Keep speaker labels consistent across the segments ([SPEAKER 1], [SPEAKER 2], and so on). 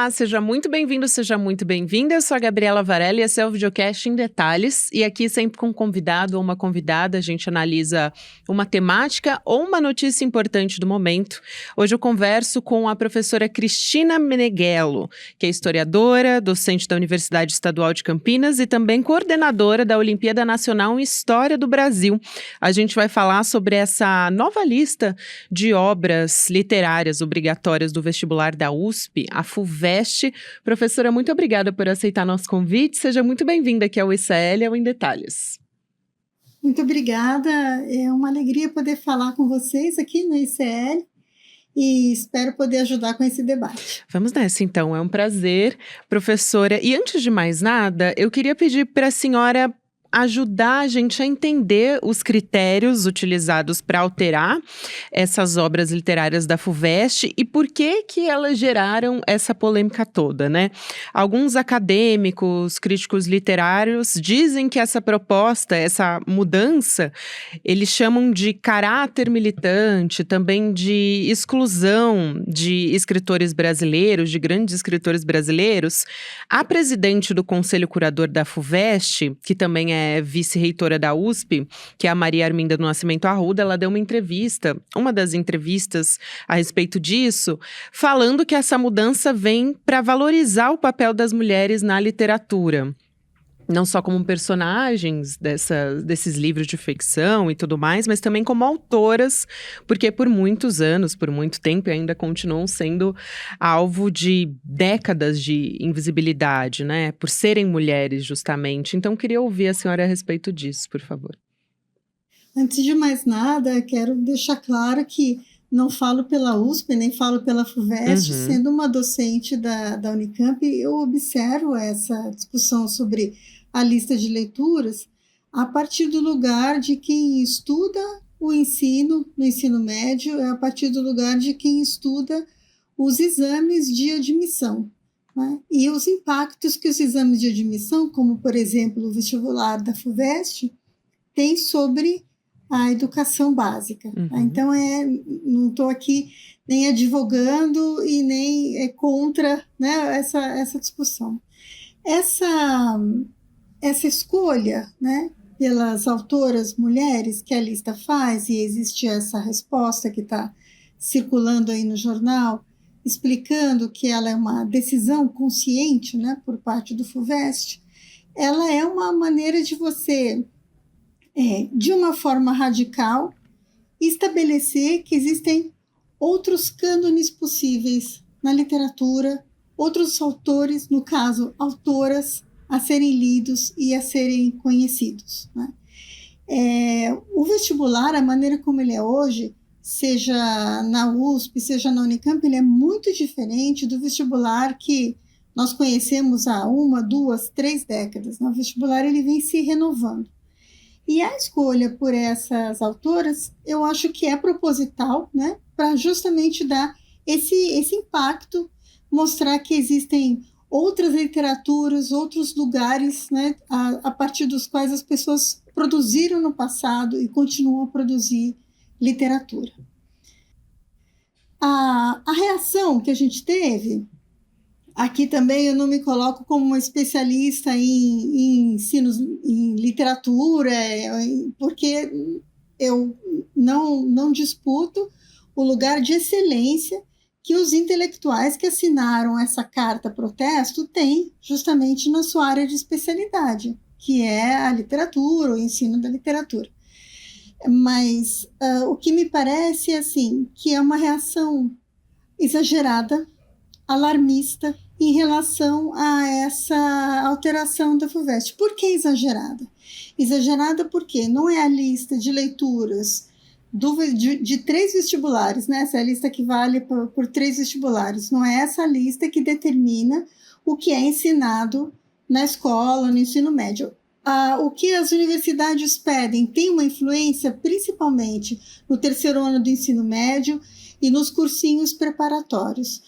[SPEAKER 1] Olá, seja muito bem-vindo, seja muito bem-vinda. Eu sou a Gabriela Varela e esse é o Videocast em Detalhes. E aqui sempre com um convidado ou uma convidada, a gente analisa uma temática ou uma notícia importante do momento. Hoje eu converso com a professora Cristina Meneghello, que é historiadora, docente da Universidade Estadual de Campinas e também coordenadora da Olimpíada Nacional em História do Brasil. A gente vai falar sobre essa nova lista de obras literárias obrigatórias do vestibular da USP, a FUVEST. Professora, muito obrigada por aceitar nosso convite. Seja muito bem-vinda aqui ao ICL, ao Em Detalhes.
[SPEAKER 2] Muito obrigada. É uma alegria poder falar com vocês aqui no ICL e espero poder ajudar com esse debate.
[SPEAKER 1] Vamos nessa, então. É um prazer, professora. E antes de mais nada, eu queria pedir para a senhora ajudar a gente a entender os critérios utilizados para alterar essas obras literárias da FUVEST e por que elas geraram essa polêmica toda, né? Alguns acadêmicos, críticos literários dizem que essa proposta, essa mudança, eles chamam de caráter militante, também de exclusão de escritores brasileiros, de grandes escritores brasileiros. A presidente do Conselho Curador da FUVEST, que também é vice-reitora da USP, que é a Maria Arminda do Nascimento Arruda, ela deu uma das entrevistas a respeito disso, falando que essa mudança vem para valorizar o papel das mulheres na literatura. Não só como personagens desses livros de ficção e tudo mais, mas também como autoras, porque por muitos anos, por muito tempo, ainda continuam sendo alvo de décadas de invisibilidade, né? Por serem mulheres, justamente. Então, queria ouvir a senhora a respeito disso, por favor.
[SPEAKER 2] Antes de mais nada, quero deixar claro que não falo pela USP, nem falo pela FUVEST. Sendo uma docente da Unicamp, eu observo essa discussão sobre a lista de leituras a partir do lugar de quem estuda o ensino, no ensino médio, a partir do lugar de quem estuda os exames de admissão, né? E os impactos que os exames de admissão, como, por exemplo, o vestibular da FUVEST, tem sobre a educação básica. Tá? Então, não estou aqui nem advogando e nem contra, né, essa discussão. Essa escolha, né, pelas autoras mulheres que a lista faz, e existe essa resposta que está circulando aí no jornal, explicando que ela é uma decisão consciente, né, por parte do FUVEST, ela é uma maneira de você, de uma forma radical, estabelecer que existem outros cânones possíveis na literatura, outros autores, no caso, autoras, a serem lidos e a serem conhecidos, né? O vestibular, a maneira como ele é hoje, seja na USP, seja na Unicamp, ele é muito diferente do vestibular que nós conhecemos há 1, 2, 3 décadas. O vestibular ele vem se renovando. E a escolha por essas autoras, eu acho que é proposital, né, para justamente dar esse impacto, mostrar que existem outras literaturas, outros lugares, né, a partir dos quais as pessoas produziram no passado e continuam a produzir literatura. A reação que a gente teve, aqui também eu não me coloco como uma especialista em ensinos, em literatura, porque eu não disputo o lugar de excelência que os intelectuais que assinaram essa carta protesto têm justamente na sua área de especialidade, que é a literatura, o ensino da literatura. Mas o que me parece assim, que é uma reação exagerada, alarmista, em relação a essa alteração da FUVEST. Por que exagerada? Exagerada porque não é a lista de leituras de 3 vestibulares, né? Essa é a lista que vale por 3 vestibulares. Não é essa lista que determina o que é ensinado na escola, no ensino médio. O que as universidades pedem tem uma influência principalmente no 3º ano do ensino médio e nos cursinhos preparatórios.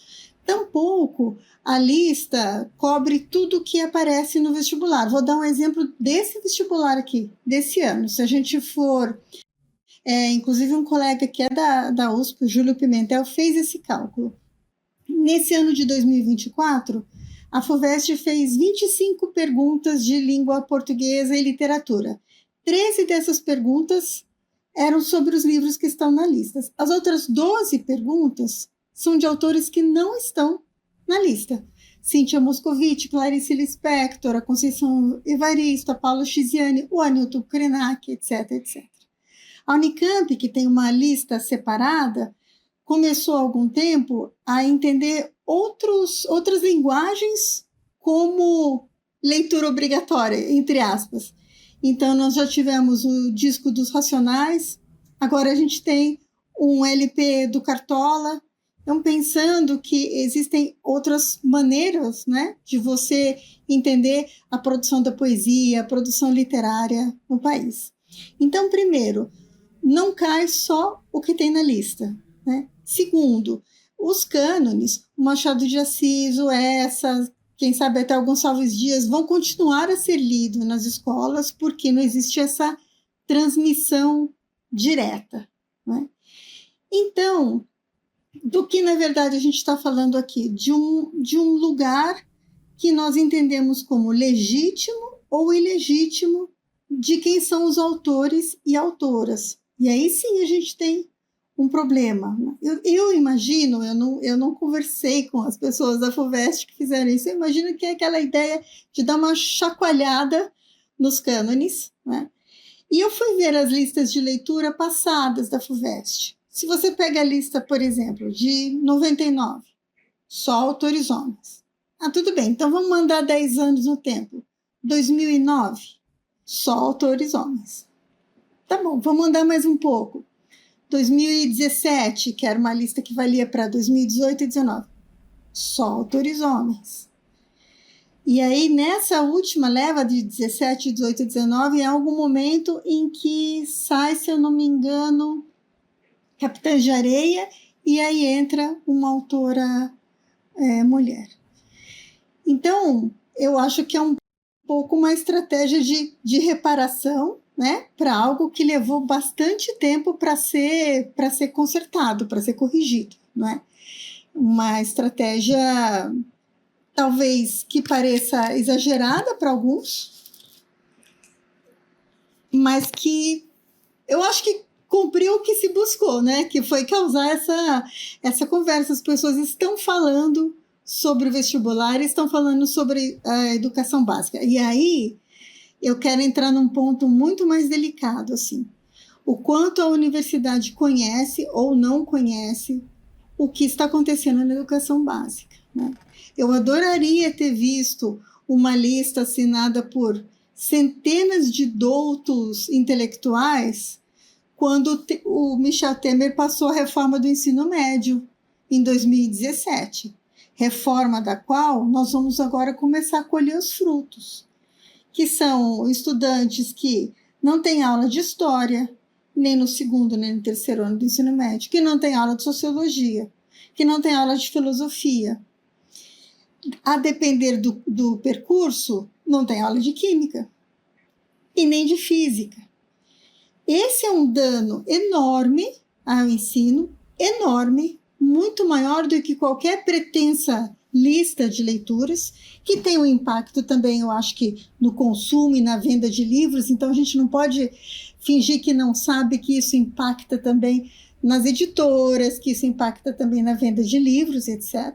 [SPEAKER 2] Tampouco a lista cobre tudo o que aparece no vestibular. Vou dar um exemplo desse vestibular aqui, desse ano. Se a gente for... inclusive um colega que é da USP, o Júlio Pimentel, fez esse cálculo. Nesse ano de 2024, a FUVEST fez 25 perguntas de língua portuguesa e literatura. 13 dessas perguntas eram sobre os livros que estão na lista. As outras 12 perguntas são de autores que não estão na lista. Cíntia Moscovici, Clarice Lispector, a Conceição Evaristo, a Paula Chiziane, o Anilton Krenak, etc, etc. A Unicamp, que tem uma lista separada, começou há algum tempo a entender outras linguagens como leitura obrigatória, entre aspas. Então, nós já tivemos o disco dos Racionais, agora a gente tem um LP do Cartola. Então, pensando que existem outras maneiras, né, de você entender a produção da poesia, a produção literária no país. Então, primeiro, não cai só o que tem na lista, né? Segundo, os cânones, o Machado de Assis, o Essa, quem sabe até alguns Salves Dias, vão continuar a ser lidos nas escolas porque não existe essa transmissão direta, né? Então, do que, na verdade, a gente está falando aqui? De um lugar que nós entendemos como legítimo ou ilegítimo de quem são os autores e autoras. E aí sim a gente tem um problema. Eu imagino, eu não conversei com as pessoas da FUVEST que fizeram isso, eu imagino que é aquela ideia de dar uma chacoalhada nos cânones, né? E eu fui ver as listas de leitura passadas da FUVEST. Se você pega a lista, por exemplo, de 99, só autores homens. Ah, tudo bem, então vamos mandar 10 anos no tempo. 2009, só autores homens. Tá bom, vamos andar mais um pouco. 2017, que era uma lista que valia para 2018 e 2019, só autores homens. E aí, nessa última leva de 17, 18 e 19, é algum momento em que sai, se eu não me engano, Capitães de Areia, e aí entra uma autora mulher. Então, eu acho que é um pouco uma estratégia de reparação, né, para algo que levou bastante tempo para ser consertado, para ser corrigido, não é? Uma estratégia talvez que pareça exagerada para alguns, mas que eu acho que cumpriu o que se buscou, né? Que foi causar essa conversa. As pessoas estão falando sobre o vestibular, estão falando sobre a educação básica. E aí eu quero entrar num ponto muito mais delicado, assim. O quanto a universidade conhece ou não conhece o que está acontecendo na educação básica, né? Eu adoraria ter visto uma lista assinada por centenas de doutos intelectuais quando o Michel Temer passou a reforma do ensino médio em 2017, reforma da qual nós vamos agora começar a colher os frutos, que são estudantes que não têm aula de história, nem no segundo, nem no terceiro ano do ensino médio, que não têm aula de sociologia, que não têm aula de filosofia. A depender do percurso, não tem aula de química e nem de física. Esse é um dano enorme ao ensino, enorme, muito maior do que qualquer pretensa lista de leituras, que tem um impacto também, eu acho que no consumo e na venda de livros, então a gente não pode fingir que não sabe que isso impacta também nas editoras, que isso impacta também na venda de livros, etc.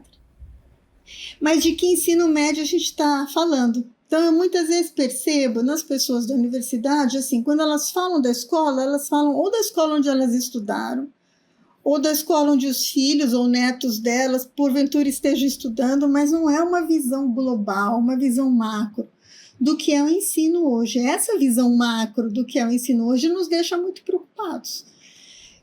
[SPEAKER 2] Mas de que ensino médio a gente está falando? Então, eu muitas vezes percebo nas pessoas da universidade, assim, quando elas falam da escola, elas falam ou da escola onde elas estudaram, ou da escola onde os filhos ou netos delas, porventura, estejam estudando, mas não é uma visão global, uma visão macro do que é o ensino hoje. Essa visão macro do que é o ensino hoje nos deixa muito preocupados.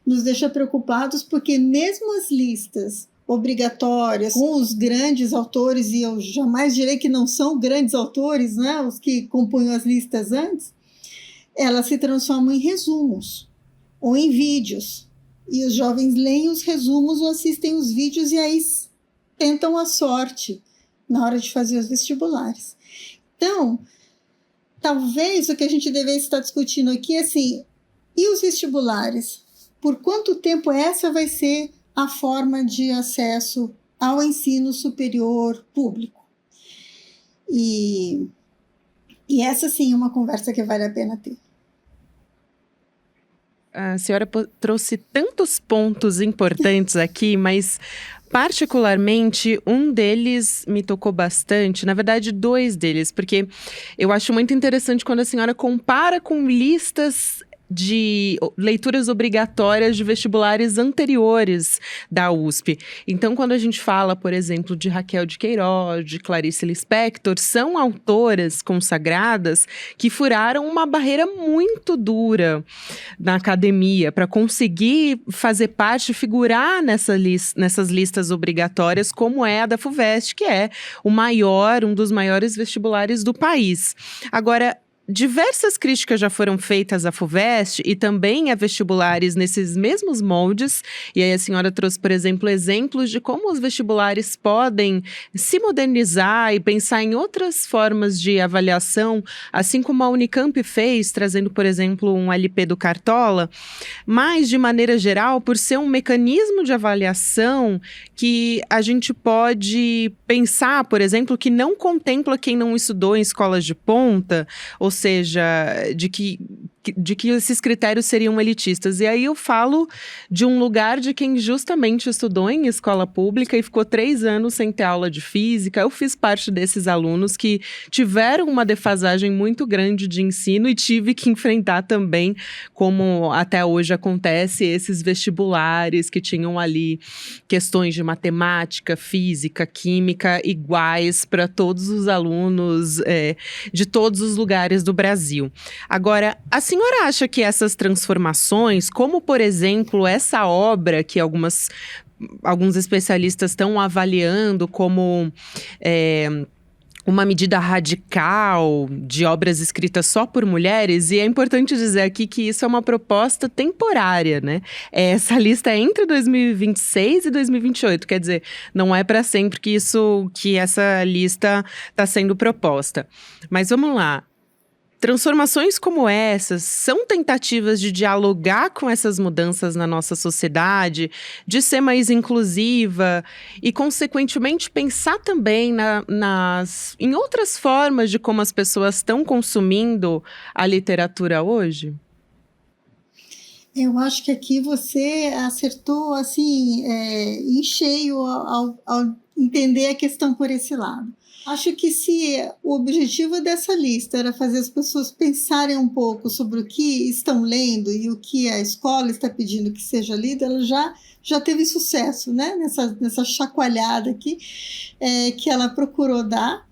[SPEAKER 2] Nos deixa preocupados porque mesmo as listas obrigatórias com os grandes autores, e eu jamais direi que não são grandes autores, né, os que compunham as listas antes, elas se transformam em resumos ou em vídeos. E os jovens leem os resumos ou assistem os vídeos e aí tentam a sorte na hora de fazer os vestibulares. Então, talvez o que a gente devesse estar discutindo aqui é assim, e os vestibulares? Por quanto tempo essa vai ser a forma de acesso ao ensino superior público. E essa, sim, é uma conversa que vale a pena ter.
[SPEAKER 1] A senhora trouxe tantos pontos importantes aqui, mas particularmente um deles me tocou bastante, na verdade 2 deles, porque eu acho muito interessante quando a senhora compara com listas de leituras obrigatórias de vestibulares anteriores da USP. Então, quando a gente fala, por exemplo, de Raquel de Queiroz, de Clarice Lispector, são autoras consagradas que furaram uma barreira muito dura na academia para conseguir fazer parte, figurar nessas listas obrigatórias, como é a da FUVEST, que é um dos maiores vestibulares do país. Agora, diversas críticas já foram feitas à FUVEST e também a vestibulares nesses mesmos moldes. E aí a senhora trouxe, por exemplo, exemplos de como os vestibulares podem se modernizar e pensar em outras formas de avaliação, assim como a Unicamp fez, trazendo, por exemplo, um LP do Cartola. Mas, de maneira geral, por ser um mecanismo de avaliação que a gente pode pensar, por exemplo, que não contempla quem não estudou em escolas de ponta, ou seja, de que esses critérios seriam elitistas. E aí eu falo de um lugar de quem justamente estudou em escola pública e ficou 3 anos sem ter aula de física. Eu fiz parte desses alunos que tiveram uma defasagem muito grande de ensino e tive que enfrentar também, como até hoje acontece, esses vestibulares que tinham ali questões de matemática, física, química iguais para todos os alunos de todos os lugares do Brasil. Agora, a senhora acha que essas transformações, como por exemplo essa obra que alguns especialistas estão avaliando como uma medida radical de obras escritas só por mulheres, e é importante dizer aqui que isso é uma proposta temporária, né? Essa lista é entre 2026 e 2028, quer dizer, não é para sempre que essa lista está sendo proposta. Mas vamos lá. Transformações como essas são tentativas de dialogar com essas mudanças na nossa sociedade, de ser mais inclusiva e, consequentemente, pensar também em outras formas de como as pessoas estão consumindo a literatura hoje?
[SPEAKER 2] Eu acho que aqui você acertou assim, em cheio ao entender a questão por esse lado. Acho que se o objetivo dessa lista era fazer as pessoas pensarem um pouco sobre o que estão lendo e o que a escola está pedindo que seja lido, ela já teve sucesso, né? Nessa chacoalhada aqui que ela procurou dar.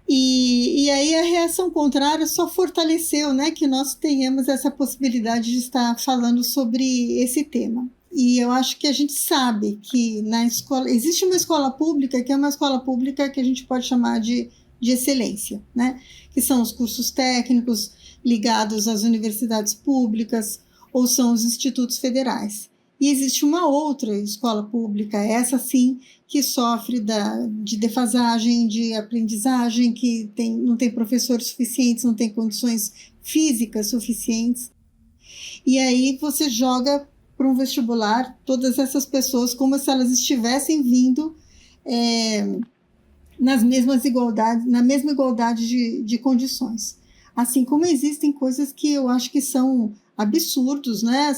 [SPEAKER 2] E aí a reação contrária só fortaleceu, né, que nós tenhamos essa possibilidade de estar falando sobre esse tema. E eu acho que a gente sabe que na escola existe uma escola pública que é uma escola pública que a gente pode chamar de excelência, né? Que são os cursos técnicos ligados às universidades públicas ou são os institutos federais. E existe uma outra escola pública, essa sim, que sofre de defasagem, de aprendizagem, que não tem professores suficientes, não tem condições físicas suficientes. E aí você joga para um vestibular todas essas pessoas como se elas estivessem vindo na mesma igualdade de condições. Assim como existem coisas que eu acho que são absurdos, né?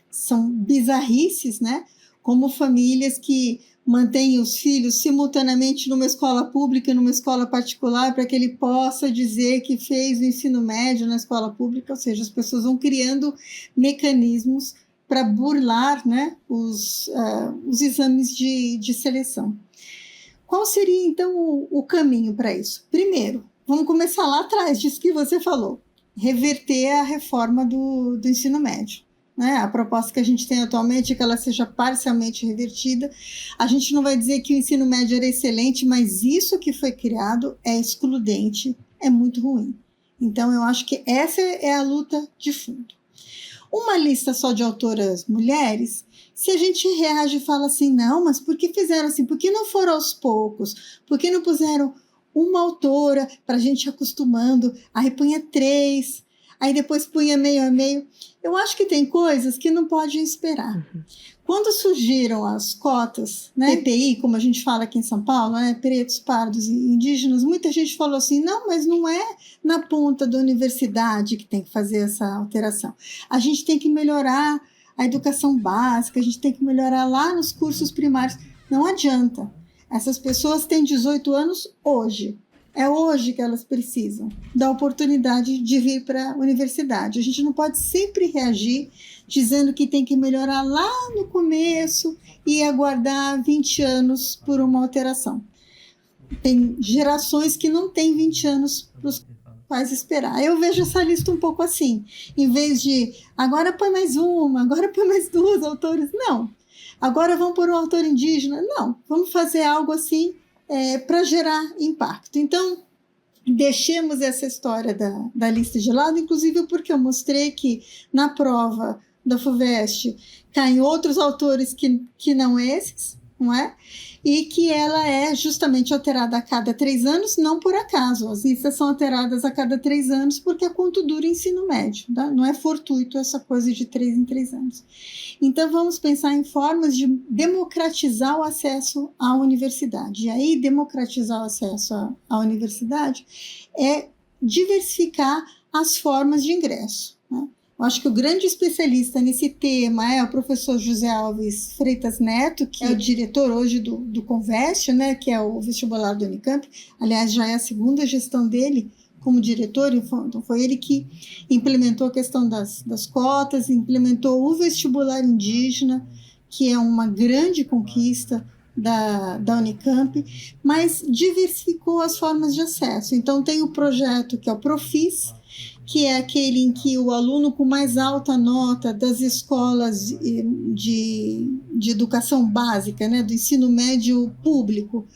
[SPEAKER 2] São bizarrices, né? Como famílias que mantêm os filhos simultaneamente numa escola pública e numa escola particular para que ele possa dizer que fez o ensino médio na escola pública, ou seja, as pessoas vão criando mecanismos para burlar, né, os exames de seleção. Qual seria, então, o caminho para isso? Primeiro, vamos começar lá atrás disso que você falou, reverter a reforma do ensino médio. Né? A proposta que a gente tem atualmente é que ela seja parcialmente revertida. A gente não vai dizer que o ensino médio era excelente, mas isso que foi criado é excludente, é muito ruim. Então, eu acho que essa é a luta de fundo. Uma lista só de autoras mulheres, se a gente reage e fala assim, não, mas por que fizeram assim? Por que não foram aos poucos? Por que não puseram uma autora para a gente ir acostumando? Aí punha 3, aí depois punha meio a meio. Eu acho que tem coisas que não podem esperar. Quando surgiram as cotas, né, EPI, como a gente fala aqui em São Paulo, né, pretos, pardos e indígenas, muita gente falou assim, não, mas não é na ponta da universidade que tem que fazer essa alteração. A gente tem que melhorar a educação básica, a gente tem que melhorar lá nos cursos primários. Não adianta. Essas pessoas têm 18 anos hoje. É hoje que elas precisam da oportunidade de vir para a universidade. A gente não pode sempre reagir dizendo que tem que melhorar lá no começo e aguardar 20 anos por uma alteração. Tem gerações que não têm 20 anos para os quais esperar. Eu vejo essa lista um pouco assim. Em vez de, agora põe mais uma, agora põe mais duas autores. Não. Agora vamos pôr um autor indígena. Não. Vamos fazer algo assim para gerar impacto. Então, deixemos essa história da lista de lado, inclusive porque eu mostrei que na prova da FUVEST caem outros autores que não esses, não é? E que ela é justamente alterada a cada 3 anos, não por acaso. As listas são alteradas a cada 3 anos porque é quanto dura o ensino médio, tá? Não é fortuito essa coisa de 3 em 3 anos. Então, vamos pensar em formas de democratizar o acesso à universidade. E aí, democratizar o acesso à universidade é diversificar as formas de ingresso, né? Eu acho que o grande especialista nesse tema é o professor José Alves Freitas Neto, que é o diretor hoje do Conveste, né, que é o vestibular do Unicamp. Aliás, já é a segunda gestão dele como diretor, então foi ele que implementou a questão das cotas, implementou o vestibular indígena, que é uma grande conquista da Unicamp, mas diversificou as formas de acesso. Então, tem o projeto que é o Profis, que é aquele em que o aluno com mais alta nota das escolas de educação básica, né, do ensino médio público,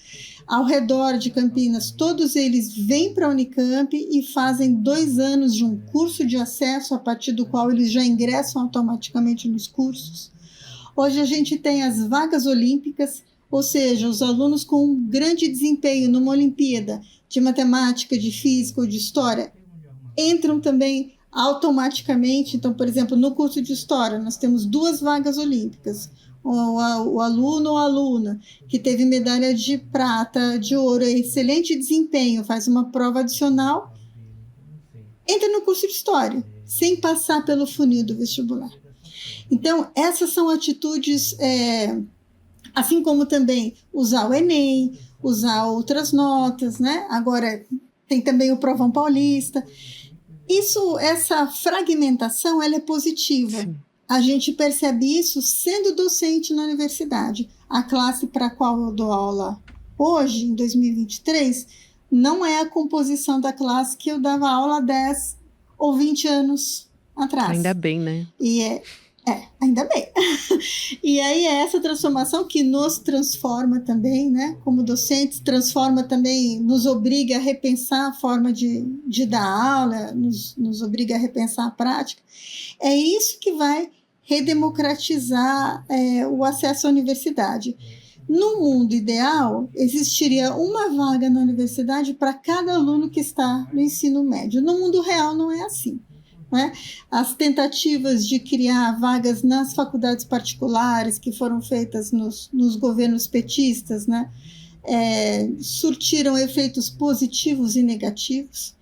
[SPEAKER 2] ao redor de Campinas, todos eles vêm para a Unicamp e fazem 2 anos de um curso de acesso, a partir do qual eles já ingressam automaticamente nos cursos. Hoje a gente tem as vagas olímpicas, ou seja, os alunos com um grande desempenho numa Olimpíada de matemática, de física ou de história, entram também automaticamente. Então, por exemplo, no curso de História, nós temos 2 vagas olímpicas. O aluno ou aluna que teve medalha de prata, de ouro, excelente desempenho, faz uma prova adicional, entra no curso de História, sem passar pelo funil do vestibular. Então, essas são atitudes, assim como também usar o Enem, usar outras notas, né? Agora, tem também o Provão Paulista. Essa fragmentação, ela é positiva. Sim. A gente percebe isso sendo docente na universidade. A classe para a qual eu dou aula hoje, em 2023, não é a composição da classe que eu dava aula há 10 ou 20 anos atrás.
[SPEAKER 1] Ainda bem, né?
[SPEAKER 2] E ainda bem. E aí é essa transformação que nos transforma também, né? Como docentes, transforma também, nos obriga a repensar a forma de dar aula, nos obriga a repensar a prática. É isso que vai redemocratizar o acesso à universidade. No mundo ideal, existiria uma vaga na universidade para cada aluno que está no ensino médio. No mundo real não é assim, né? As tentativas de criar vagas nas faculdades particulares que foram feitas nos governos petistas, né, surtiram efeitos positivos e negativos.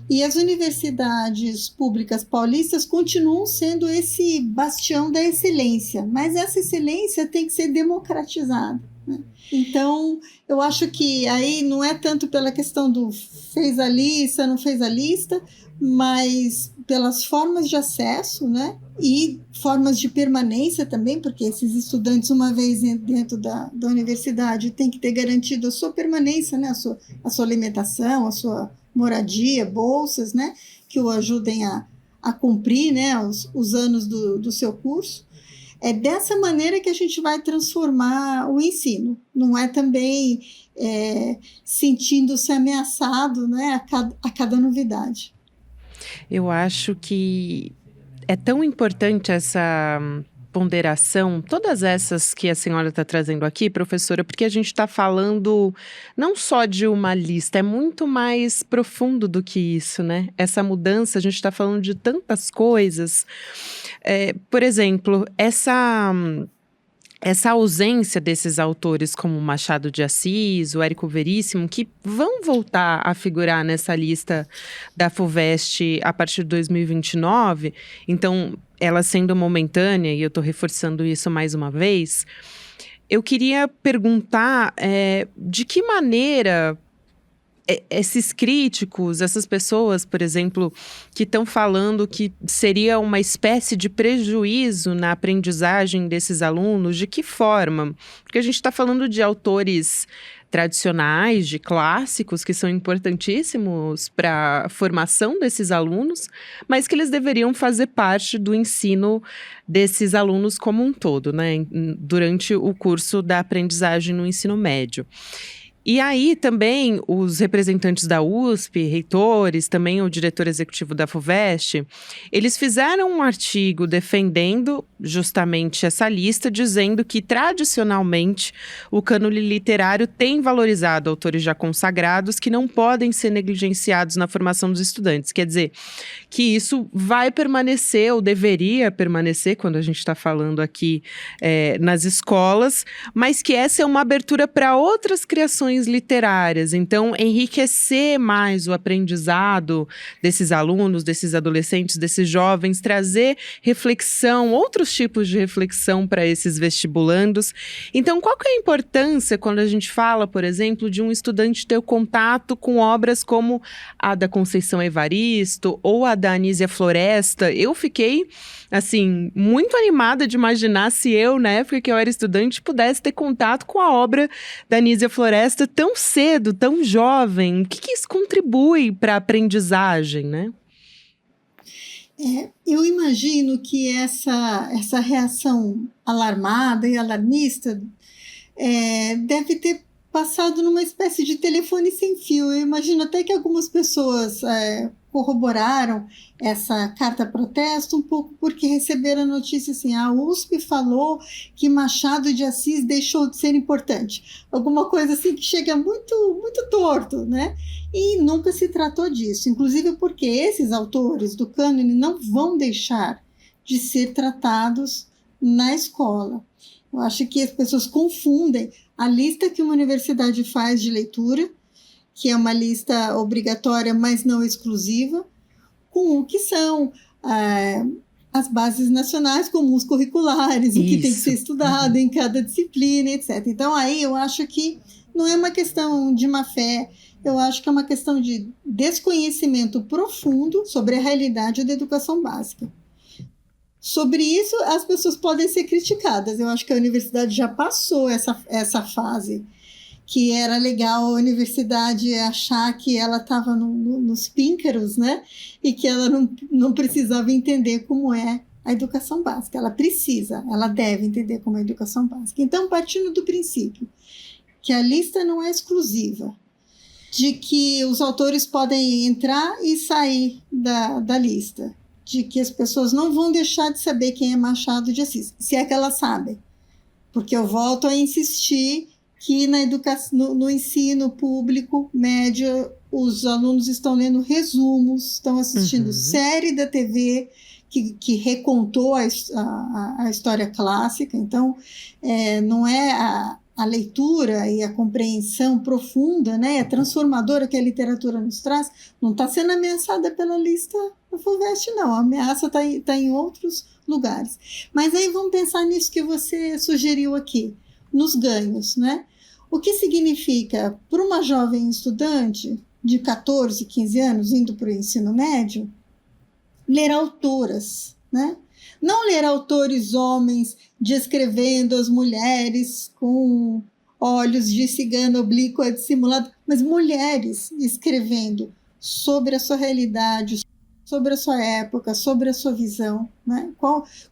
[SPEAKER 2] E as universidades públicas paulistas continuam sendo esse bastião da excelência, mas essa excelência tem que ser democratizada, né? Então, eu acho que aí não é tanto pela questão do fez a lista, não fez a lista, mas pelas formas de acesso, né? E formas de permanência também, porque esses estudantes, uma vez dentro da universidade, têm que ter garantido a sua permanência, né? A sua alimentação, a sua moradia, bolsas, né? Que o ajudem a cumprir, né? Os anos do seu curso. É dessa maneira que a gente vai transformar o ensino. Não é também sentindo-se ameaçado, né? A cada novidade.
[SPEAKER 1] Eu acho que é tão importante ponderação, todas essas que a senhora está trazendo aqui, professora, porque a gente está falando não só de uma lista, é muito mais profundo do que isso, né? Essa mudança, a gente está falando de tantas coisas. Por exemplo, essa ausência desses autores como Machado de Assis, o Érico Veríssimo, que vão voltar a figurar nessa lista da FUVEST a partir de 2029, então, ela sendo momentânea, e eu estou reforçando isso mais uma vez, eu queria perguntar de que maneira esses críticos, essas pessoas, por exemplo, que estão falando que seria uma espécie de prejuízo na aprendizagem desses alunos, de que forma? Porque a gente está falando de autores tradicionais, de clássicos, que são importantíssimos para a formação desses alunos, mas que eles deveriam fazer parte do ensino desses alunos como um todo, né? Durante o curso da aprendizagem no ensino médio. E aí também os representantes da USP, reitores, também o diretor executivo da FUVEST, eles fizeram um artigo defendendo justamente essa lista, dizendo que tradicionalmente o cânone literário tem valorizado autores já consagrados que não podem ser negligenciados na formação dos estudantes. Quer dizer, que isso vai permanecer ou deveria permanecer, quando a gente está falando aqui nas escolas, mas que essa é uma abertura para outras criações literárias, então enriquecer mais o aprendizado desses alunos, desses adolescentes, desses jovens, trazer reflexão, outros tipos de reflexão para esses vestibulandos. Então, qual que é a importância quando a gente fala, por exemplo, de um estudante ter contato com obras como a da Conceição Evaristo ou a da Anísia Floresta? Eu fiquei, assim, muito animada de imaginar se eu, na época que eu era estudante, pudesse ter contato com a obra da Anísia Floresta tão cedo, tão jovem. O que isso contribui para a aprendizagem, né?
[SPEAKER 2] Eu imagino que essa reação alarmada e alarmista deve ter passado numa espécie de telefone sem fio. Eu imagino até que algumas pessoas corroboraram essa carta protesto um pouco porque receberam a notícia assim, a USP falou que Machado de Assis deixou de ser importante. Alguma coisa assim que chega muito, muito torto, né? E nunca se tratou disso, inclusive porque esses autores do cânone não vão deixar de ser tratados na escola. Eu acho que as pessoas confundem a lista que uma universidade faz de leitura, que é uma lista obrigatória, mas não exclusiva, com o que são as bases nacionais comuns curriculares, o que tem que ser estudado em cada disciplina, etc. Então, aí eu acho que não é uma questão de má fé, eu acho que é uma questão de desconhecimento profundo sobre a realidade da educação básica. Sobre isso, as pessoas podem ser criticadas. Eu acho que a universidade já passou essa fase, que era legal a universidade achar que ela estava nos píncaros, né? E que ela não precisava entender como é a educação básica. Ela deve entender como é a educação básica. Então, partindo do princípio que a lista não é exclusiva, de que os autores podem entrar e sair da lista, de que as pessoas não vão deixar de saber quem é Machado de Assis, se é que elas sabem. Porque eu volto a insistir que no ensino público médio, os alunos estão lendo resumos, estão assistindo série da TV que recontou a história clássica. Então, não é a leitura e a compreensão profunda, né, transformadora que a literatura nos traz, não está sendo ameaçada pela lista da FUVEST, não. A ameaça está em outros lugares. Mas aí vamos pensar nisso que você sugeriu aqui, nos ganhos, né? O que significa, para uma jovem estudante de 14, 15 anos, indo para o ensino médio, ler autoras, né? Não ler autores homens descrevendo as mulheres com olhos de cigana oblíqua dissimulado, mas mulheres escrevendo sobre a sua realidade, sobre a sua época, sobre a sua visão, né?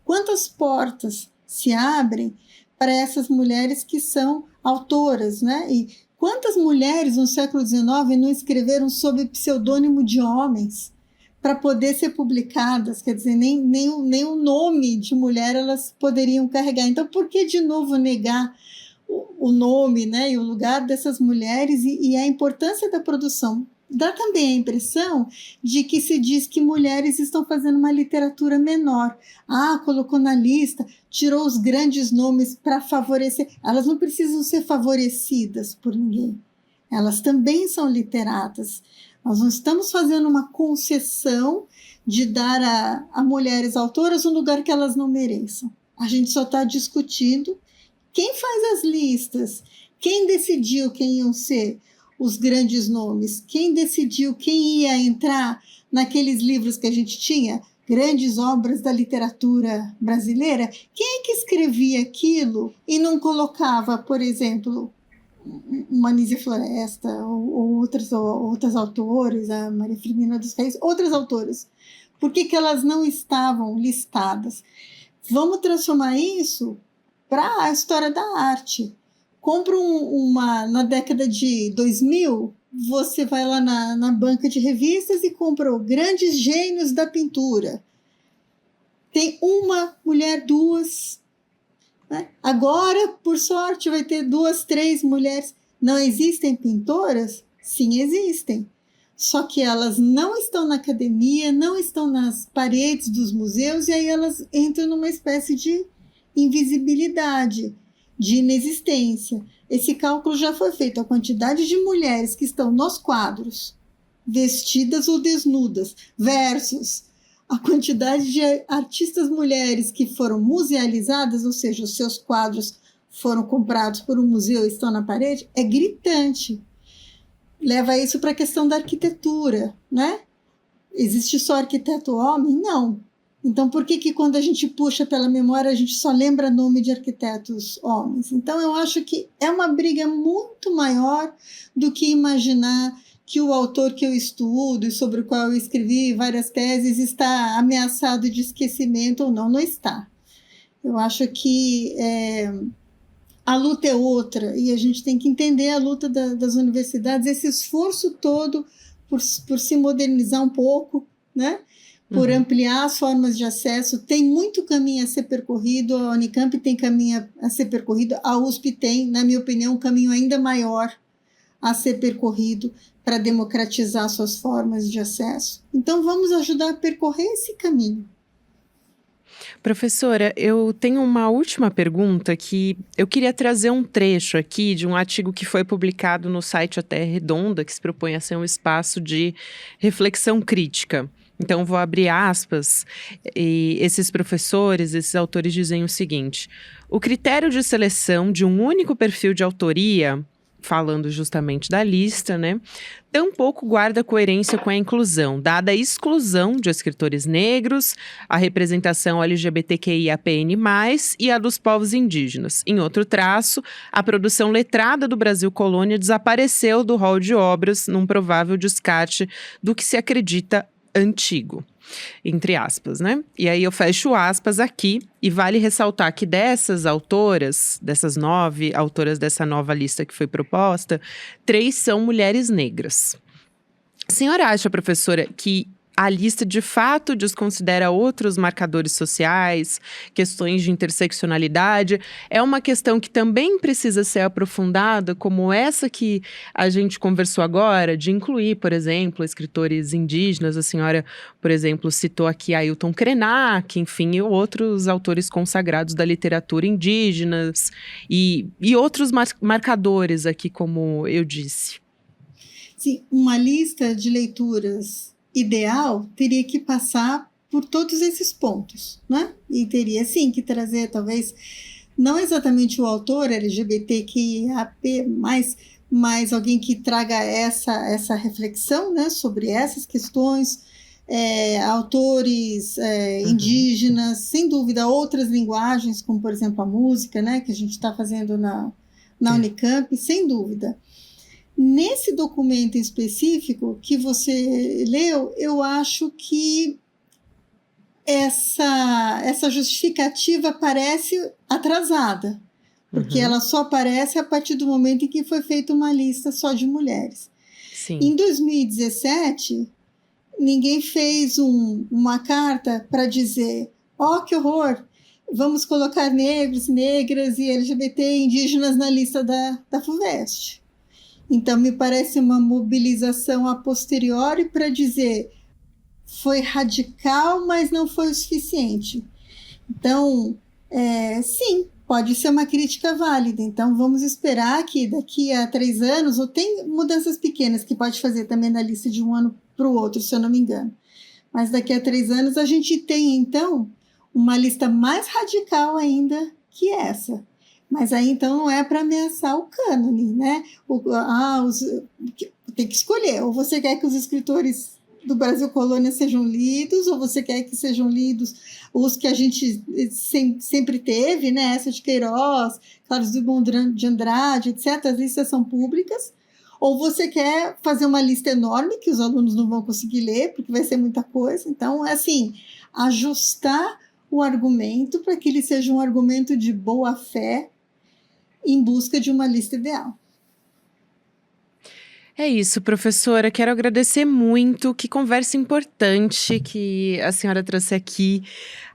[SPEAKER 2] Quantas portas se abrem para essas mulheres que são autoras, né? E quantas mulheres no século XIX não escreveram sob pseudônimo de homens, para poder ser publicadas, quer dizer, nem o nome de mulher elas poderiam carregar. Então, por que de novo negar o nome, né, e o lugar dessas mulheres e a importância da produção? Dá também a impressão de que se diz que mulheres estão fazendo uma literatura menor. Colocou na lista, tirou os grandes nomes para favorecer. Elas não precisam ser favorecidas por ninguém. Elas também são literatas. Nós não estamos fazendo uma concessão de dar a mulheres autoras um lugar que elas não mereçam. A gente só está discutindo quem faz as listas, quem decidiu quem iam ser os grandes nomes, quem decidiu quem ia entrar naqueles livros que a gente tinha, grandes obras da literatura brasileira, quem é que escrevia aquilo e não colocava, por exemplo, uma Anísia Floresta ou outras autoras, a Maria Firmina dos Reis, outras autoras. Por que elas não estavam listadas? Vamos transformar isso para a história da arte. Compra na década de 2000, você vai lá na banca de revistas e compra grandes gênios da pintura. Tem uma mulher, duas. Né? Agora, por sorte, vai ter 2, 3 mulheres. Não existem pintoras? Sim, existem. Só que elas não estão na academia, não estão nas paredes dos museus, e aí elas entram numa espécie de invisibilidade, de inexistência. Esse cálculo já foi feito, a quantidade de mulheres que estão nos quadros, vestidas ou desnudas, versus a quantidade de artistas mulheres que foram musealizadas, ou seja, os seus quadros foram comprados por um museu e estão na parede, é gritante. Leva isso para a questão da arquitetura, né? Existe só arquiteto homem? Não. Então, por que quando a gente puxa pela memória, a gente só lembra nome de arquitetos homens? Então, eu acho que é uma briga muito maior do que imaginar que o autor que eu estudo e sobre o qual eu escrevi várias teses está ameaçado de esquecimento ou não. Não está. Eu acho que a luta é outra e a gente tem que entender a luta das universidades, esse esforço todo por se modernizar um pouco, né? Por ampliar as formas de acesso. Tem muito caminho a ser percorrido, a Unicamp tem caminho a ser percorrido, a USP tem, na minha opinião, um caminho ainda maior a ser percorrido para democratizar suas formas de acesso. Então, vamos ajudar a percorrer esse caminho.
[SPEAKER 1] Professora, eu tenho uma última pergunta que eu queria trazer um trecho aqui de um artigo que foi publicado no site A Terra Redonda, que se propõe a ser um espaço de reflexão crítica. Então, vou abrir aspas, e esses professores, esses autores dizem o seguinte: o critério de seleção de um único perfil de autoria, falando justamente da lista, né, tampouco guarda coerência com a inclusão, dada a exclusão de escritores negros, a representação LGBTQIAPN+, e a dos povos indígenas. Em outro traço, a produção letrada do Brasil Colônia desapareceu do rol de obras num provável descarte do que se acredita antigo, entre aspas, né? E aí eu fecho aspas aqui, e vale ressaltar que dessas autoras, dessas 9 autoras dessa nova lista que foi proposta, 3 são mulheres negras. A senhora acha, professora, que a lista de fato desconsidera outros marcadores sociais, questões de interseccionalidade? É uma questão que também precisa ser aprofundada, como essa que a gente conversou agora, de incluir, por exemplo, escritores indígenas. A senhora, por exemplo, citou aqui Ailton Krenak, enfim, e outros autores consagrados da literatura indígenas e outros marcadores aqui, como eu disse.
[SPEAKER 2] Sim, uma lista de leituras ideal teria que passar por todos esses pontos, né? E teria, sim, que trazer, talvez, não exatamente o autor LGBTQIAP+, mas alguém que traga essa reflexão, né, sobre essas questões, autores indígenas, sem dúvida, outras linguagens, como, por exemplo, a música, né, que a gente está fazendo na Unicamp, sem dúvida. Nesse documento em específico que você leu, eu acho que essa justificativa parece atrasada, porque ela só aparece a partir do momento em que foi feita uma lista só de mulheres.
[SPEAKER 1] Sim.
[SPEAKER 2] Em 2017, ninguém fez uma carta para dizer, que horror, vamos colocar negros, negras e LGBT indígenas na lista da FUVEST. Então, me parece uma mobilização a posteriori para dizer, foi radical, mas não foi o suficiente. Então, sim, pode ser uma crítica válida. Então, vamos esperar que daqui a 3 anos, ou tem mudanças pequenas que pode fazer também na lista de um ano para o outro, se eu não me engano. Mas daqui a 3 anos a gente tem, então, uma lista mais radical ainda que essa. Mas aí, então, não é para ameaçar o cânone, né? Tem que escolher. Ou você quer que os escritores do Brasil Colônia sejam lidos, ou você quer que sejam lidos os que a gente sempre teve, né? Essa de Queiroz, Carlos Drummond de Andrade, etc. As listas são públicas. Ou você quer fazer uma lista enorme que os alunos não vão conseguir ler, porque vai ser muita coisa. Então, é assim, ajustar o argumento para que ele seja um argumento de boa fé em busca de uma lista ideal.
[SPEAKER 1] É isso, professora. Quero agradecer muito. Que conversa importante que a senhora trouxe aqui.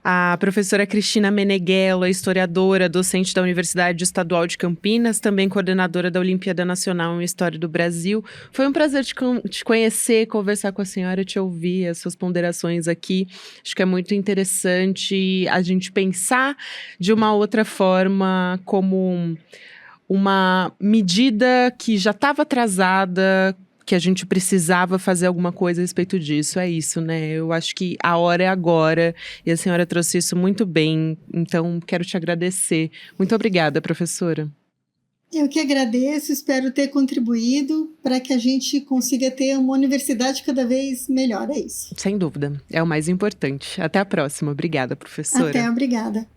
[SPEAKER 1] A professora Cristina Meneghello, historiadora, docente da Universidade Estadual de Campinas, também coordenadora da Olimpíada Nacional em História do Brasil. Foi um prazer te conhecer, conversar com a senhora, te ouvir, as suas ponderações aqui. Acho que é muito interessante a gente pensar de uma outra forma, como uma medida que já estava atrasada, que a gente precisava fazer alguma coisa a respeito disso. É isso, né? Eu acho que a hora é agora, e a senhora trouxe isso muito bem, então quero te agradecer. Muito obrigada, professora.
[SPEAKER 2] Eu que agradeço, espero ter contribuído para que a gente consiga ter uma universidade cada vez melhor, é isso.
[SPEAKER 1] Sem dúvida, é o mais importante. Até a próxima. Obrigada, professora.
[SPEAKER 2] Até, obrigada.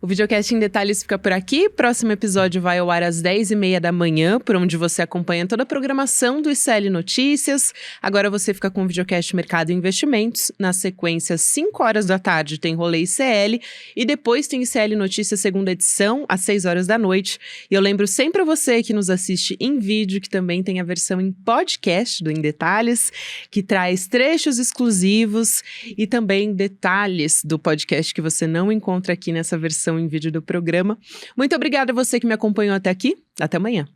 [SPEAKER 1] O Videocast em Detalhes fica por aqui. Próximo episódio vai ao ar às 10h30 da manhã, por onde você acompanha toda a programação do ICL Notícias. Agora você fica com o Videocast Mercado e Investimentos. Na sequência, às 5 horas da tarde, tem Rolê ICL. E depois tem ICL Notícias, segunda edição, às 6 horas da noite. E eu lembro sempre a você que nos assiste em vídeo, que também tem a versão em podcast do Em Detalhes, que traz trechos exclusivos e também detalhes do podcast que você não encontra aqui nessa versão em vídeo do programa. Muito obrigada a você que me acompanhou até aqui. Até amanhã.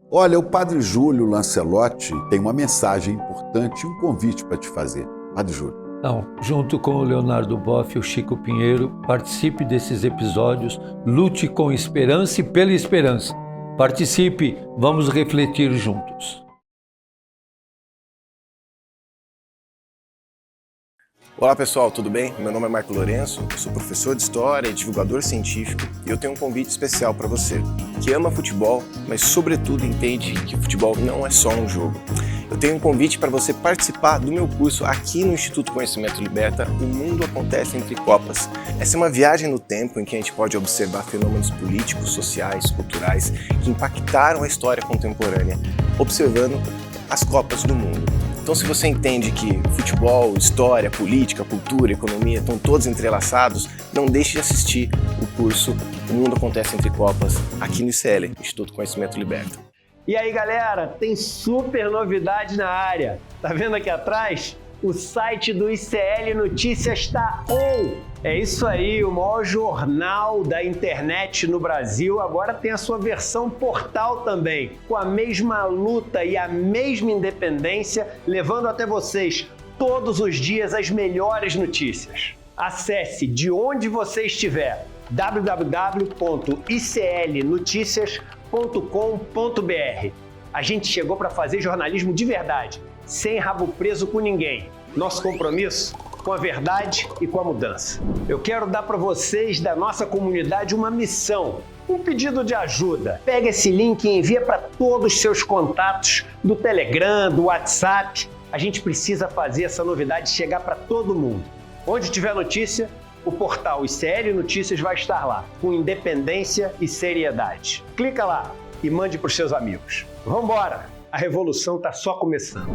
[SPEAKER 3] Olha, o Padre Júlio Lancelotti tem uma mensagem importante e um convite para te fazer. Padre Júlio.
[SPEAKER 4] Não, junto com o Leonardo Boff e o Chico Pinheiro, participe desses episódios, lute com esperança e pela esperança. Participe, vamos refletir juntos.
[SPEAKER 5] Olá pessoal, tudo bem? Meu nome é Marco Lourenço, eu sou professor de História e divulgador científico e eu tenho um convite especial para você, que ama futebol, mas sobretudo entende que futebol não é só um jogo. Eu tenho um convite para você participar do meu curso aqui no Instituto Conhecimento Liberta, O Mundo Acontece Entre Copas. Essa é uma viagem no tempo em que a gente pode observar fenômenos políticos, sociais, culturais que impactaram a história contemporânea, observando as Copas do Mundo. Então, se você entende que futebol, história, política, cultura, economia estão todos entrelaçados, não deixe de assistir o curso O Mundo Acontece Entre Copas aqui no ICL, Instituto Conhecimento Liberta.
[SPEAKER 6] E aí, galera, tem super novidade na área. Tá vendo aqui atrás? O site do ICL Notícias está on! É isso aí, o maior jornal da internet no Brasil agora tem a sua versão portal também, com a mesma luta e a mesma independência, levando até vocês todos os dias as melhores notícias. Acesse de onde você estiver, www.iclnoticias.com.br. A gente chegou para fazer jornalismo de verdade, sem rabo preso com ninguém. Nosso compromisso com a verdade e com a mudança. Eu quero dar para vocês da nossa comunidade uma missão, um pedido de ajuda. Pega esse link e envia para todos os seus contatos do Telegram, do WhatsApp. A gente precisa fazer essa novidade chegar para todo mundo. Onde tiver notícia, o portal ICL Notícias vai estar lá, com independência e seriedade. Clica lá e mande para os seus amigos. Vambora! A revolução está só começando.